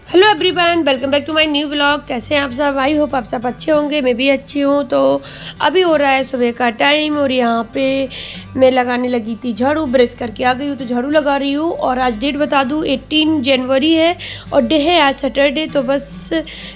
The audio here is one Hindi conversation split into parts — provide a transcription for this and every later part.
Hello everyone, welcome back to my new vlog. कैसे हैं आप सब? आई होप आप सब अच्छे होंगे। मैं भी अच्छी हूँ। तो अभी हो रहा है सुबह का टाइम और यहाँ पे मैं लगाने लगी थी झाड़ू। ब्रश करके आ गई हूँ तो झाड़ू लगा रही हूँ। और आज डेट बता दूँ, 18 जनवरी है और डे है आज सैटरडे। तो बस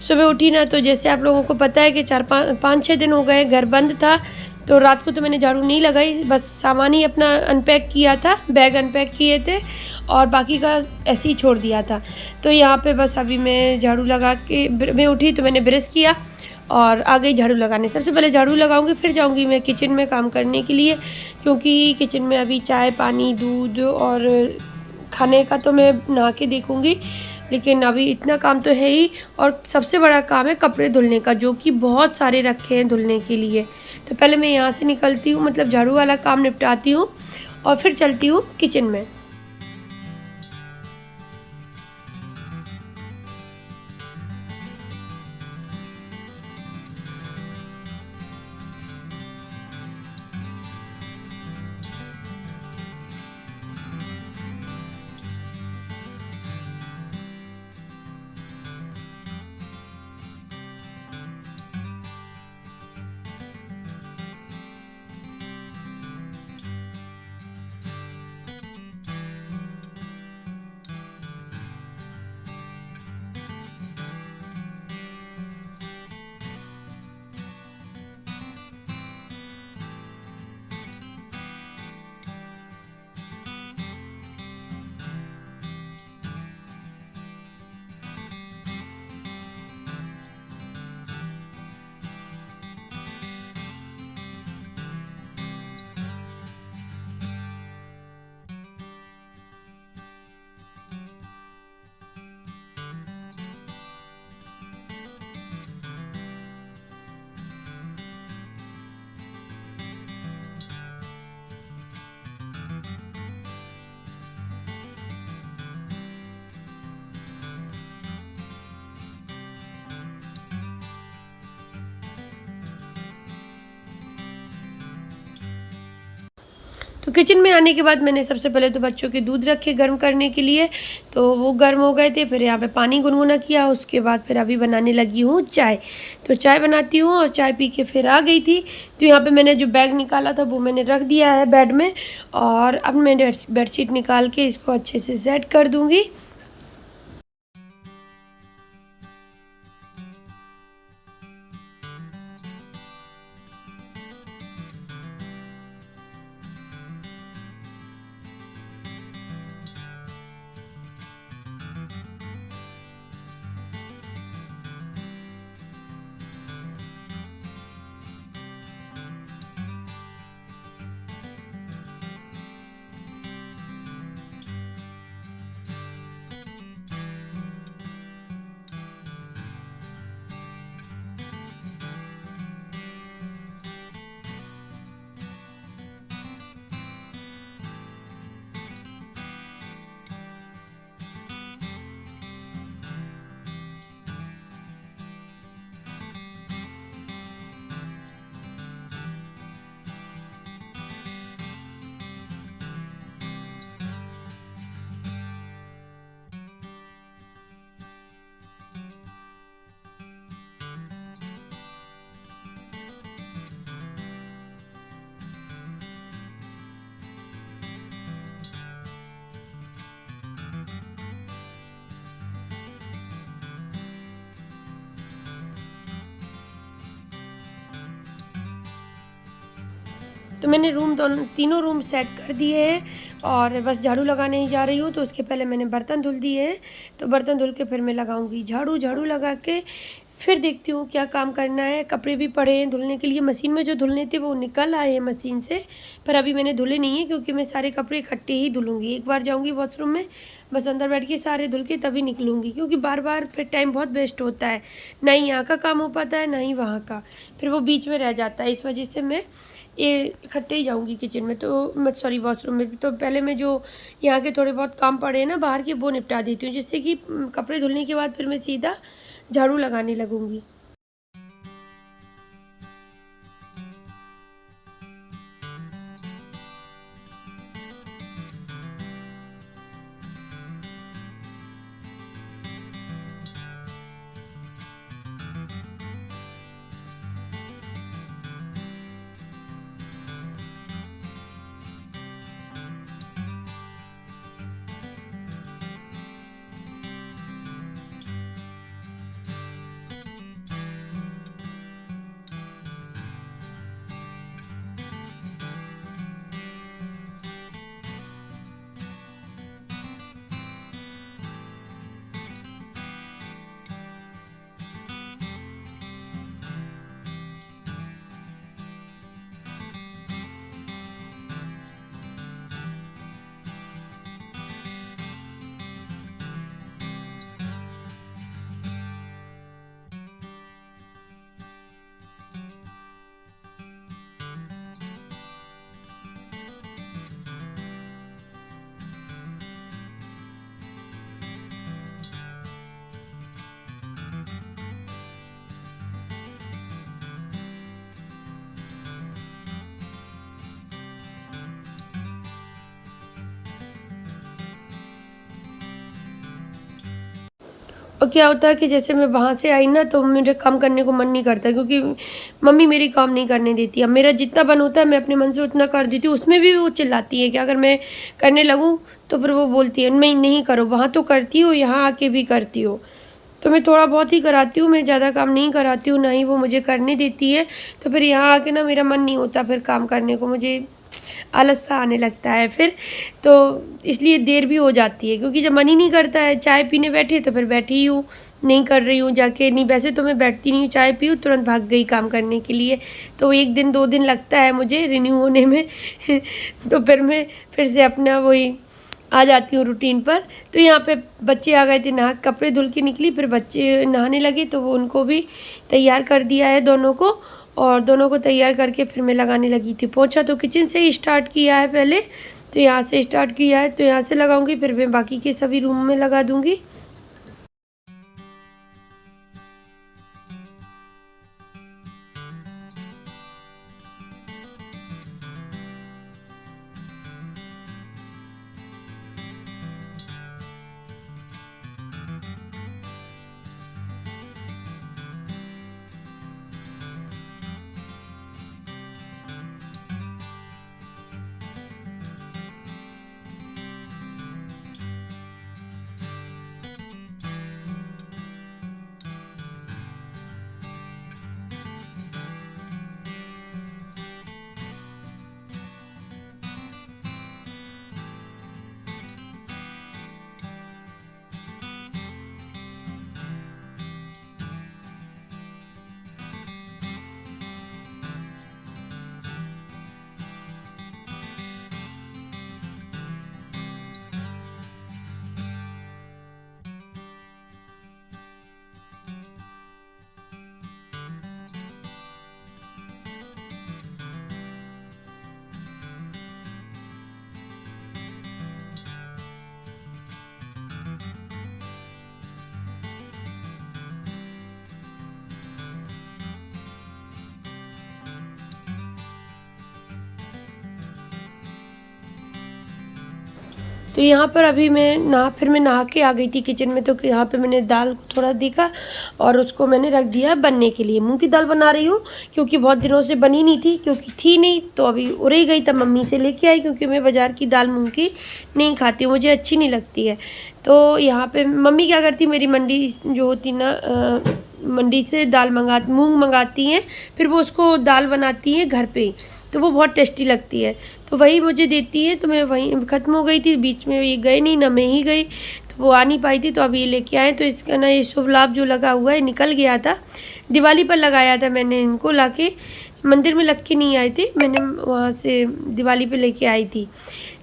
सुबह उठी ना, तो जैसे आप लोगों को पता है कि 4-5-6 दिन हो गए घर बंद था, तो रात को तो मैंने झाड़ू नहीं लगाई, बस सामान ही अपना अनपैक किया था, बैग अनपैक किए थे और बाकी का ऐसे ही छोड़ दिया था। तो यहाँ पे बस अभी मैं झाड़ू लगा के मैं उठी तो मैंने ब्रश किया और आ गई झाड़ू लगाने। सबसे पहले झाड़ू लगाऊंगी, फिर जाऊंगी मैं किचन में काम करने के लिए, क्योंकि किचन में अभी चाय पानी दूध और खाने का तो मैं नहा के देखूंगी, लेकिन अभी इतना काम तो है ही। और सबसे बड़ा काम है कपड़े धुलने का, जो कि बहुत सारे रखे हैं धुलने के लिए। तो पहले मैं यहाँ से निकलती हूँ, मतलब झाड़ू वाला काम निपटाती हूँ और फिर चलती हूँ किचन में। तो किचन में आने के बाद मैंने सबसे पहले तो बच्चों के दूध रखे गर्म करने के लिए, तो वो गर्म हो गए थे। फिर यहाँ पे पानी गुनगुना किया, उसके बाद फिर अभी बनाने लगी हूँ चाय। तो चाय बनाती हूँ और चाय पी के फिर आ गई थी। तो यहाँ पे मैंने जो बैग निकाला था वो मैंने रख दिया है बेड में, और अब मैं बेडशीट निकाल के इसको अच्छे से सेट कर दूँगी। तो मैंने तीनों रूम सेट कर दिए हैं और बस झाड़ू लगाने ही जा रही हूँ। तो उसके पहले मैंने बर्तन धुल दिए हैं, तो बर्तन धुल के फिर मैं लगाऊंगी झाड़ू। झाड़ू लगा के फिर देखती हूँ क्या काम करना है। कपड़े भी पड़े हैं धुलने के लिए, मशीन में जो धुलने थे वो निकल आए हैं मशीन से, पर अभी मैंने धुले नहीं है, क्योंकि मैं सारे कपड़े इकट्ठे ही धुलूँगी। एक बार जाऊँगी वॉशरूम में, बस अंदर बैठ के सारे धुल के तभी निकलूँगी, क्योंकि बार बार फिर टाइम बहुत वेस्ट होता है, ना ही यहाँ का काम हो पाता है ना ही वहाँ का, फिर वो बीच में रह जाता है। इस वजह से मैं ये इकट्ठे ही जाऊँगी किचन में, तो मैं सॉरी वॉशरूम में। तो पहले मैं जो यहाँ के थोड़े बहुत काम पड़े हैं ना बाहर के, वो निपटा देती हूँ, जिससे कि कपड़े धुलने के बाद फिर मैं सीधा झाड़ू लगाने लगूँगी। और क्या होता है कि जैसे मैं वहाँ से आई ना, तो मेरे काम करने को मन नहीं करता, क्योंकि मम्मी मेरी काम नहीं करने देती। अब मेरा जितना मन होता है मैं अपने मन से उतना कर देती हूँ, उसमें भी वो चिल्लाती है कि अगर मैं करने लगूँ तो फिर वो बोलती है मैं नहीं करो, वहाँ तो करती हो, यहाँ आके भी करती हो। तो मैं थोड़ा बहुत ही कराती हूँ, मैं ज़्यादा काम नहीं कराती हूँ, ना ही वो मुझे करने देती है। तो फिर यहाँ आके ना मेरा मन नहीं होता फिर काम करने को, मुझे आलस सा आने लगता है फिर। तो इसलिए देर भी हो जाती है, क्योंकि जब मन ही नहीं करता है, चाय पीने बैठे तो फिर बैठी ही हूँ, नहीं कर रही हूँ जाके। नहीं, वैसे तो मैं बैठती नहीं हूँ, चाय पीऊँ तुरंत भाग गई काम करने के लिए। तो 1 दिन 2 दिन लगता है मुझे रिन्यू होने में तो फिर मैं फिर से अपना वही आ जाती हूँ रूटीन पर। तो यहाँ पे बच्चे आ गए थे, नहा कपड़े धुल के निकली, फिर बच्चे नहाने लगे तो वो उनको भी तैयार कर दिया है दोनों को, और दोनों को तैयार करके फिर मैं लगाने लगी थी पोंछा। तो किचन से ही स्टार्ट किया है पहले, तो यहाँ से स्टार्ट किया है, तो यहाँ से लगाऊंगी, फिर मैं बाकी के सभी रूम में लगा दूंगी। तो यहाँ पर अभी मैं नहा के आ गई थी किचन में। तो यहाँ पे मैंने दाल को थोड़ा देखा और उसको मैंने रख दिया बनने के लिए। मूंग की दाल बना रही हूँ, क्योंकि बहुत दिनों से बनी नहीं थी, क्योंकि थी नहीं, तो अभी उड़े गई तब मम्मी से लेके आई, क्योंकि मैं बाज़ार की दाल मूंग की नहीं खाती हूँ, मुझे अच्छी नहीं लगती है। तो यहाँ पर मम्मी क्या करती, मेरी मंडी जो होती ना, मंडी से दाल मूंग मंगाती हैं, फिर वो उसको दाल बनाती हैं घर पे, तो वो बहुत टेस्टी लगती है। तो वही मुझे देती है, तो मैं वहीं ख़त्म हो गई थी, बीच में ये गए नहीं, ना मैं ही गई, तो वो आ नहीं पाई थी, तो अब ये लेके आए। तो इसका ना ये शुभ लाभ जो लगा हुआ है निकल गया था, दिवाली पर लगाया था मैंने इनको, लाके मंदिर में लग के नहीं आए थे, मैंने वहाँ से दिवाली पे लेके आई थी,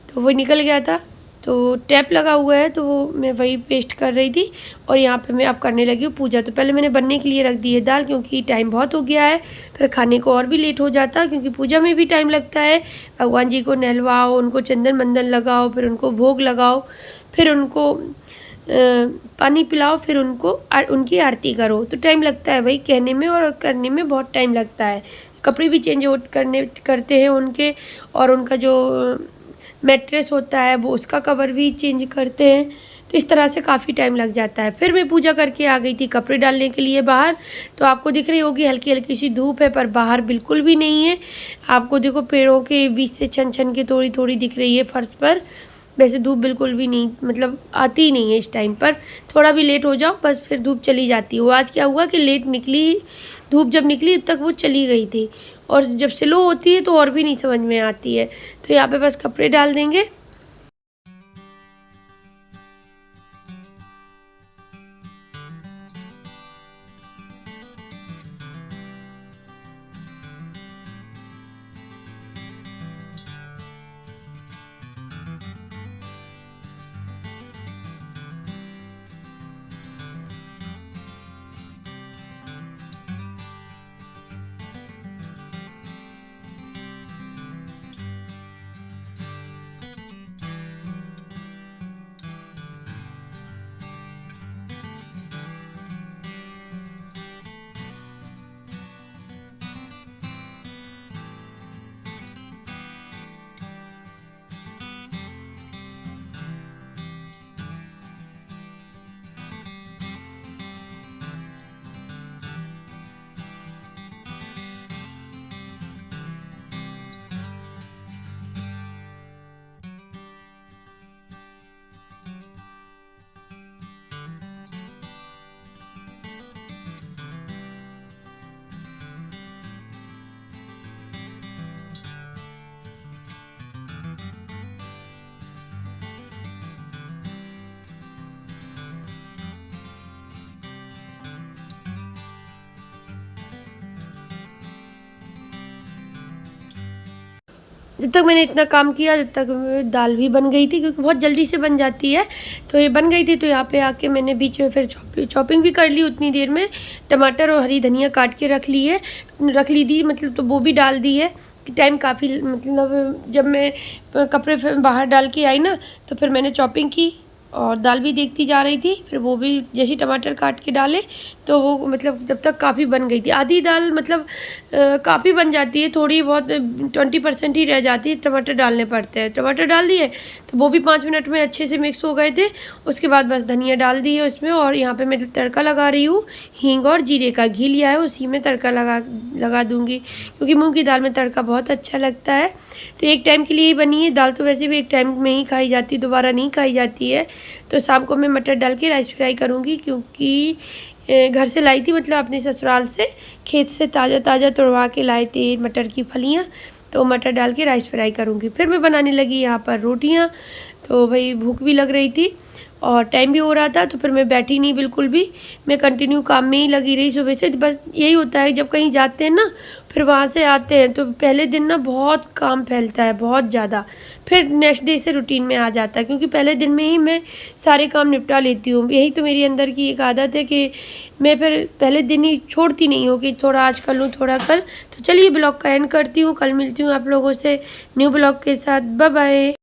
तो वो निकल गया था। तो टैप लगा हुआ है, तो वो मैं वही पेस्ट कर रही थी, और यहाँ पे मैं अब करने लगी हूँ पूजा। तो पहले मैंने बनने के लिए रख दी है दाल, क्योंकि टाइम बहुत हो गया है, फिर खाने को और भी लेट हो जाता, क्योंकि पूजा में भी टाइम लगता है। भगवान जी को नहलवाओ, उनको चंदन मंदन लगाओ, फिर उनको भोग लगाओ, फिर उनको पानी पिलाओ, फिर उनकी आरती करो, तो टाइम लगता है, वही कहने में और करने में बहुत टाइम लगता है। कपड़े भी चेंज करते हैं उनके, और उनका जो मैट्रेस होता है वो उसका कवर भी चेंज करते हैं, तो इस तरह से काफ़ी टाइम लग जाता है। फिर मैं पूजा करके आ गई थी कपड़े डालने के लिए बाहर। तो आपको दिख रही होगी हल्की हल्की सी धूप है, पर बाहर बिल्कुल भी नहीं है। आपको देखो पेड़ों के बीच से छन छन के थोड़ी थोड़ी दिख रही है फर्श पर। वैसे धूप बिल्कुल भी नहीं, मतलब आती ही नहीं है इस टाइम पर। थोड़ा भी लेट हो जाओ बस फिर धूप चली जाती है। वो आज क्या हुआ कि लेट निकली धूप, जब निकली तब तक वो चली गई थी, और जब स्लो होती है तो और भी नहीं समझ में आती है। तो यहाँ पे बस कपड़े डाल देंगे। जब तक मैंने इतना काम किया जब तक दाल भी बन गई थी, क्योंकि बहुत जल्दी से बन जाती है। तो ये बन गई थी, तो यहाँ पे आके मैंने बीच में फिर चॉपिंग भी कर ली उतनी देर में। टमाटर और हरी धनिया काट के रख ली थी मतलब, तो वो भी डाल दी है। टाइम काफ़ी मतलब जब मैं कपड़े बाहर डाल के आई ना, तो फिर मैंने चॉपिंग की और दाल भी देखती जा रही थी। फिर वो भी जैसे टमाटर काट के डाले तो वो मतलब जब तक काफ़ी बन गई थी। आधी दाल मतलब काफ़ी बन जाती है, थोड़ी बहुत 20% ही रह जाती है, टमाटर डालने पड़ते हैं। टमाटर डाल दिए तो वो भी 5 मिनट में अच्छे से मिक्स हो गए थे। उसके बाद बस धनिया डाल दी है उसमें, और यहाँ पे मैं तड़का लगा रही हूँ। हींग और जीरे का घी लिया है, उसी में तड़का लगा दूँगी, क्योंकि मूँग की दाल में तड़का बहुत अच्छा लगता है। तो एक टाइम के लिए ही बनी है दाल, तो वैसे भी एक टाइम में ही खाई जाती है, दोबारा नहीं खाई जाती है। तो शाम को मैं मटर डाल के राइस फ्राई करूँगी, क्योंकि घर से लाई थी, मतलब अपने ससुराल से खेत से ताज़ा तोड़वा के लाए थे मटर की फलियाँ। तो मटर डाल के राइस फ्राई करूँगी। फिर मैं बनाने लगी यहाँ पर रोटियाँ। तो भाई भूख भी लग रही थी और टाइम भी हो रहा था, तो फिर मैं बैठी नहीं बिल्कुल भी, मैं कंटिन्यू काम में ही लगी रही सुबह से। बस यही होता है जब कहीं जाते हैं ना, फिर वहाँ से आते हैं तो पहले दिन ना बहुत काम फैलता है, बहुत ज़्यादा। फिर नेक्स्ट डे से रूटीन में आ जाता है, क्योंकि पहले दिन में ही मैं सारे काम निपटा लेती हूँ। यही तो मेरी अंदर की एक आदत है कि मैं फिर पहले दिन ही छोड़ती नहीं हूँ कि थोड़ा आज कर लूँ, थोड़ा कल। तो चलिए ब्लॉग का एंड करती हूँ, कल मिलती हूँ आप लोगों से न्यू ब्लॉग के साथ। Bye bye.